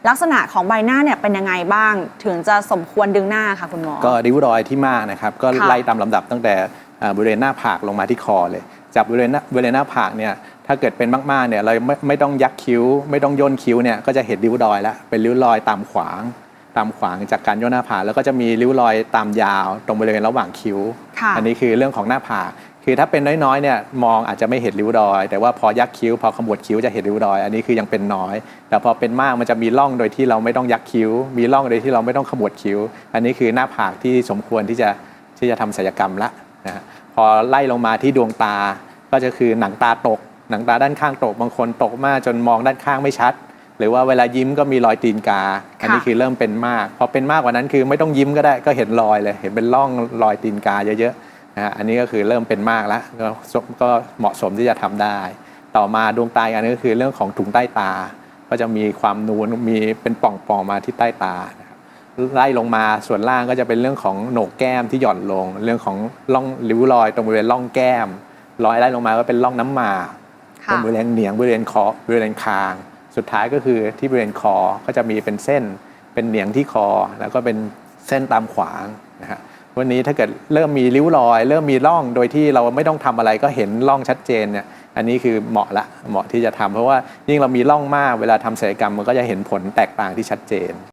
ลักษณะของใบหน้าเนี่ยเป็นยังไงบ้างถึงจะสมควรดึงหน้าค่ะคุณหมอก็ริ้วรอยที่มากนะครับก็ไล่ตามลำดับตั้งแต่บริเวณหน้าผากลงมาที่คอเลยจากบริเวณหน้าผากเนี่ยถ้าเกิดเป็นมากๆเนี่ยเราไม่ต้องยักคิ้วไม่ต้องย่นคิ้วเนี่ยก็จะเห็นริ้วรอยแล้วเป็นริ้วรอยตามขวางจากการย่นหน้าผากแล้วก็จะมีริ้วรอยตามยาวตรงบริเวณระหว่างคิ้วอันนี้คือเรื่องของหน้าผากคือถ้าเป็นน้อยๆเนี่ยมองอาจจะไม่เห็นริ้วรอยแต่ว่าพอยักคิ้วพอขมวดคิ้วจะเห็นริ้วรอยอันนี้คือยังเป็นน้อยแต่พอเป็นมากมันจะมีร่องโดยที่เราไม่ต้องยักคิ้วมีร่องโดยที่เราไม่ต้องขมวดคิ้วอันนี้คือหน้าผากที่สมควรที่จะทำศัลยกรรมละนะพอไล่ลงมาที่ดวงตาก็จะคือหนังตาตกหนังตาด้านข้างตกบางคนตกมากจนมองด้านข้างไม่ชัดหรือว่าเวลายิ้มก็มีรอยตีนกาอันนี้คือเริ่มเป็นมากพอเป็นมากกว่านั้นคือไม่ต้องยิ้มก็ได้ก็เห็นรอยเลยเห็นเป็นร่องรอยตีนกาเยอะๆนะฮะอันนี้ก็คือเริ่มเป็นมากแล้วก็เหมาะสมที่จะทำได้ต่อมาดวงตาอันนี้ก็คือเรื่องของถุงใต้ตาก็จะมีความนูนมีเป็นป่องๆมาที่ใต้ตาไล่ลงมาส่วนล่างก็จะเป็นเรื่องของโหนกแก้มที่หย่อนลงเรื่องของร่องริ้วรอยตรงบริเวณร่องแก้มรอยไล่ลงมาก็เป็นร่องน้ำหมากตรงบริเวณเหนียงบริเวณคอบริเวณคางสุดท้ายก็คือที่บริเวณคอก็จะมีเป็นเส้นเป็นเหนียงที่คอแล้วก็เป็นเส้นตามขวางนะฮะวันนี้ถ้าเกิดเริ่มมีริ้วรอยเริ่มมีร่องโดยที่เราไม่ต้องทำอะไรก็เห็นร่องชัดเจนเนี่ยอันนี้คือเหมาะที่จะทำเพราะว่ายิ่งเรามีร่องมากเวลาทำศัลยกรรมมันก็จะเห็นผลแตกต่างที่ชัดเจน